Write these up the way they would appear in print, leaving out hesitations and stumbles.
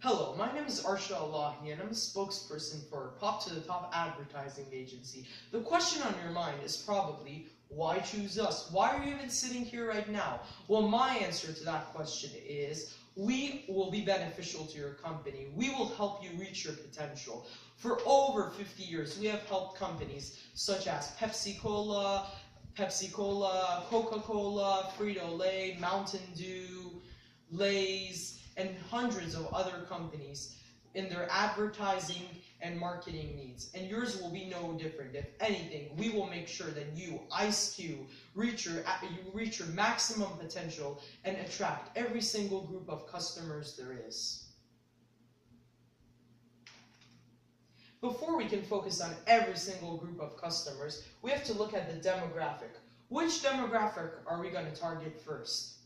Hello, my name is Arsha Allahi and I'm a spokesperson for Pop to the Top Advertising Agency. The question on your mind is probably, why choose us? Why are you even sitting here right now? Well, my answer to that question is, we will be beneficial to your company. We will help you reach your potential. For over 50 years, we have helped companies such as Pepsi-Cola, Coca-Cola, Frito-Lay, Mountain Dew, Lay's, and hundreds of other companies in their advertising and marketing needs. And yours will be no different. If anything, we will make sure that you, IceQ, reach your maximum potential and attract every single group of customers there is. Before we can focus on every single group of customers, we have to look at the demographic. Which demographic are we going to target first?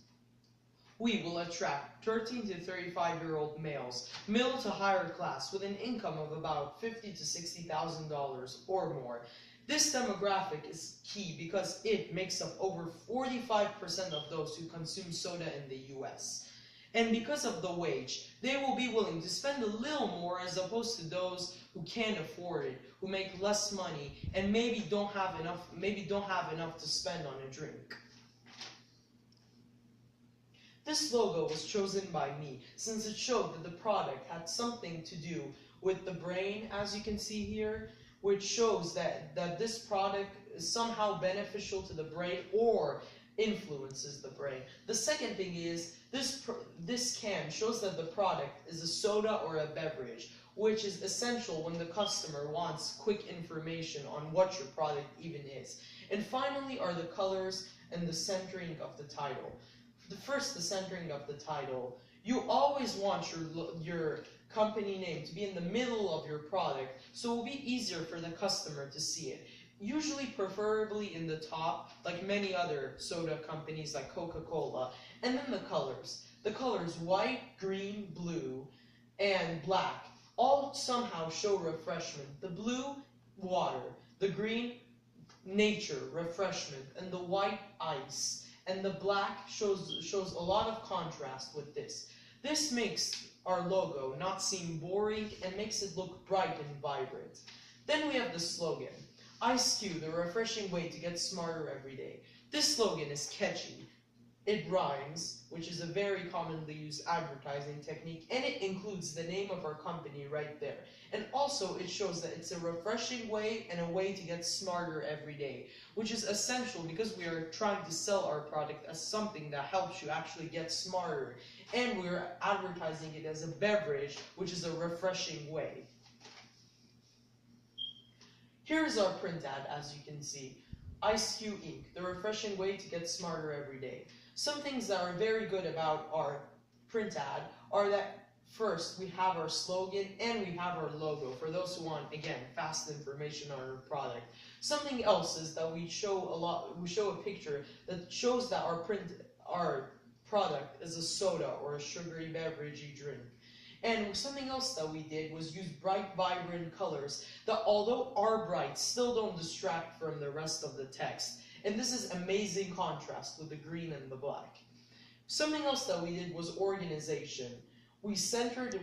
We will attract 13 to 35-year-old males, middle to higher class, with an income of about $50,000 to $60,000 or more. This demographic is key because it makes up over 45% of those who consume soda in the US. And because of the wage, they will be willing to spend a little more as opposed to those who can't afford it, who make less money, and maybe don't have enough to spend on a drink. This logo was chosen by me since it showed that the product had something to do with the brain, as you can see here, which shows that this product is somehow beneficial to the brain or influences the brain. The second thing is, this can shows that the product is a soda or a beverage, which is essential when the customer wants quick information on what your product even is. And finally are the colors and the centering of the title. The centering of the title. You always want your company name to be in the middle of your product, so it will be easier for the customer to see it. Usually, preferably in the top, like many other soda companies like Coca-Cola. And then the colors. The colors white, green, blue, and black all somehow show refreshment. The blue, water. The green, nature, refreshment. And the white, ice. And the black shows a lot of contrast with this. This makes our logo not seem boring and makes it look bright and vibrant. Then we have the slogan, IceQ, the refreshing way to get smarter every day. This slogan is catchy. It rhymes, which is a very commonly used advertising technique, and it includes the name of our company right there. And also it shows that it's a refreshing way and a way to get smarter every day, which is essential because we are trying to sell our product as something that helps you actually get smarter, and we're advertising it as a beverage, which is a refreshing way. Here's our print ad, as you can see. IceQ Inc., the refreshing way to get smarter every day. Some things that are very good about our print ad are that first, we have our slogan and we have our logo for those who want, again, fast information on our product. Something else is that we show a picture that shows that our product is a soda or a sugary beverage you drink. And something else that we did was use bright, vibrant colors that, although are bright, still don't distract from the rest of the text. And this is amazing contrast with the green and the black. Something else that we did was organization. We centered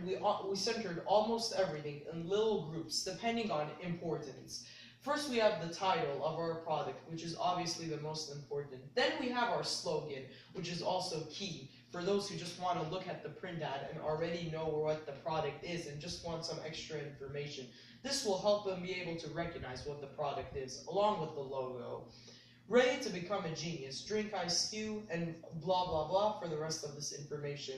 almost everything in little groups depending on importance. First, we have the title of our product, which is obviously the most important. Then we have our slogan, which is also key for those who just want to look at the print ad and already know what the product is and just want some extra information. This will help them be able to recognize what the product is, along with the logo. Ready to become a genius, drink IceQ, and blah blah blah for the rest of this information.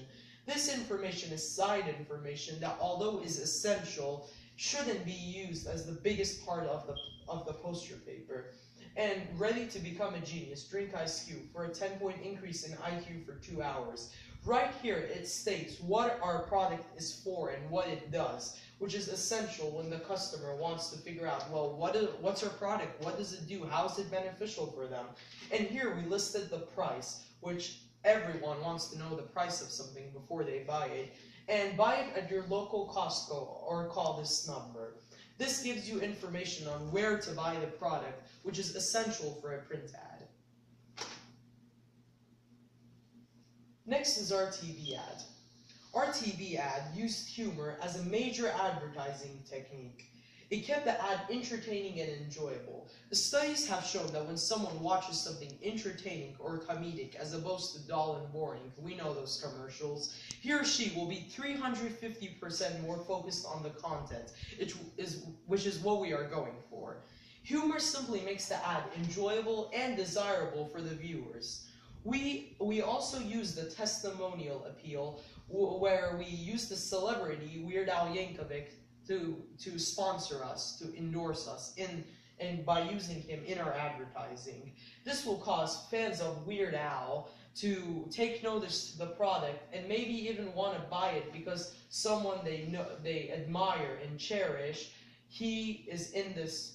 This information is side information that, although is essential, shouldn't be used as the biggest part of the poster paper. And ready to become a genius, drink IceQ for a 10-point increase in IQ for 2 hours. Right here it states what our product is for and what it does, which is essential when the customer wants to figure out, well, what's our product, what does it do, how is it beneficial for them. And here we listed the price, which everyone wants to know the price of something before they buy it. And buy it at your local Costco or call this number. This gives you information on where to buy the product, which is essential for a print ad. Next is our TV ad. Our TV ad used humor as a major advertising technique. It kept the ad entertaining and enjoyable. The studies have shown that when someone watches something entertaining or comedic as opposed to dull and boring, we know those commercials, he or she will be 350% more focused on the content, which is what we are going for. Humor simply makes the ad enjoyable and desirable for the viewers. We also use the testimonial appeal, where we use the celebrity Weird Al Yankovic to sponsor us, to endorse us, and by using him in our advertising. This will cause fans of Weird Al to take notice to the product and maybe even want to buy it because someone they admire and cherish, he is in this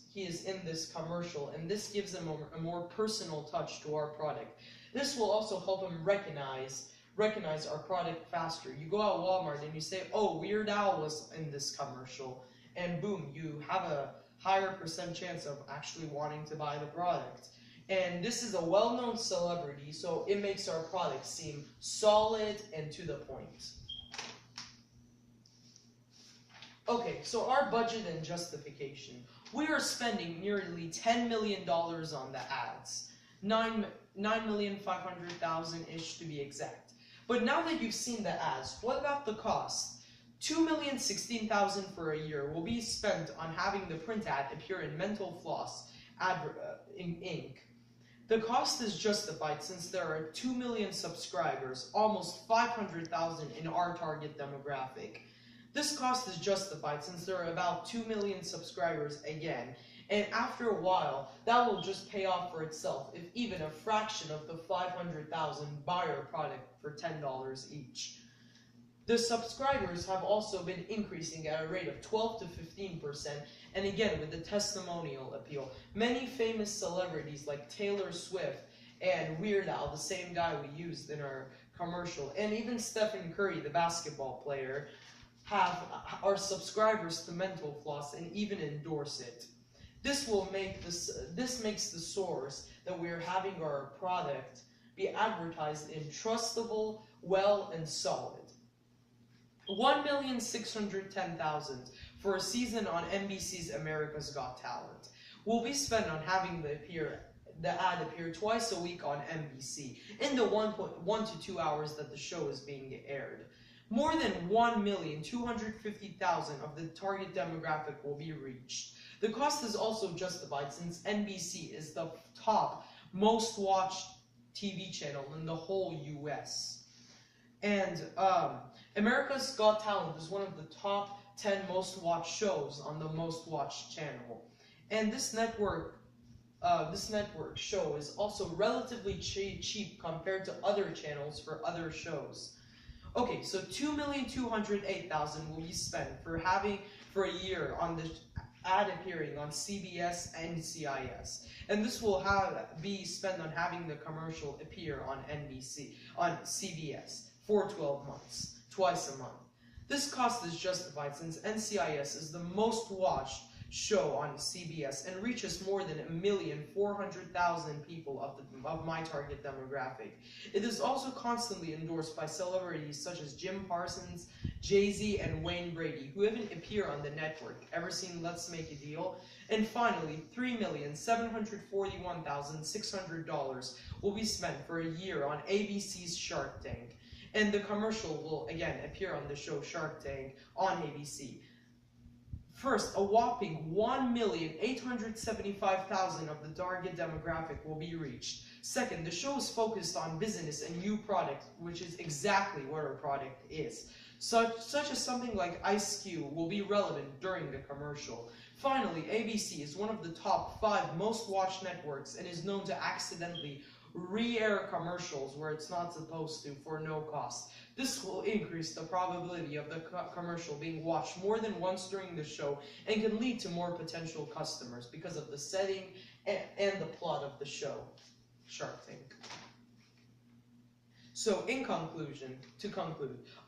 commercial, and this gives them a more personal touch to our product. This will also help them recognize our product faster. You go out Walmart and you say, oh, Weird Al was in this commercial, and boom, you have a higher % chance of actually wanting to buy the product. And this is a well-known celebrity, so it makes our product seem solid and to the point. Okay, so our budget and justification. We are spending nearly $10 million on the ads. 9,500,000-ish to be exact. But now that you've seen the ads, what about the cost? $2,016,000 for a year will be spent on having the print ad appear in Mental Floss Inc. The cost is justified since there are 2 million subscribers, almost 500,000 in our target demographic. This cost is justified since there are about 2 million subscribers again, and after a while, that will just pay off for itself if even a fraction of the 500,000 buy our product for $10 each. The subscribers have also been increasing at a rate of 12 to 15%, and again with the testimonial appeal. Many famous celebrities like Taylor Swift and Weird Al, the same guy we used in our commercial, and even Stephen Curry, the basketball player, are subscribers to Mental Floss and even endorse it. This makes the source that we're having our product be advertised in trustable, well, and solid. $1,610,000 for a season on NBC's America's Got Talent will be spent on having the ad appear twice a week on NBC in the 1 to 2 hours that the show is being aired. More than 1,250,000 of the target demographic will be reached. The cost is also justified since NBC is the top most watched TV channel in the whole US. And America's Got Talent is one of the top 10 most watched shows on the most watched channel. And this network show is also relatively cheap compared to other channels for other shows. Okay, so $2,208,000 will be spent for a year on the ad appearing on CBS and NCIS, and this will be spent on having the commercial appear on CBS for 12 months, twice a month. This cost is justified since NCIS is the most watched show on CBS and reaches more than 1,400,000 people of my target demographic. It is also constantly endorsed by celebrities such as Jim Parsons, Jay-Z, and Wayne Brady, who even appear on the network. Ever seen Let's Make a Deal? And finally, $3,741,600 will be spent for a year on ABC's Shark Tank. And the commercial will again appear on the show Shark Tank on ABC. First, a whopping 1,875,000 of the target demographic will be reached. Second, the show is focused on business and new product, which is exactly what our product is. Such as something like Ice Cube will be relevant during the commercial. Finally, ABC is one of the top 5 most watched networks and is known to accidentally re-air commercials where it's not supposed to for no cost. This will increase the probability of the commercial being watched more than once during the show and can lead to more potential customers because of the setting and the plot of the show, Shark Tank. So, in conclusion,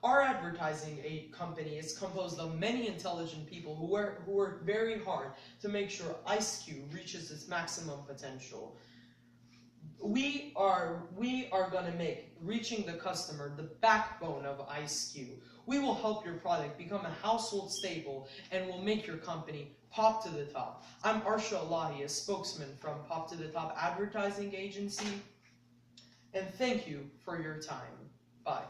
our advertising company is composed of many intelligent people who work very hard to make sure Ice Cube reaches its maximum potential. We are going to make reaching the customer the backbone of Ice Cube. We will help your product become a household staple and will make your company pop to the top. I'm Arsha Allahi, a spokesman from Pop to the Top Advertising Agency, and thank you for your time. Bye.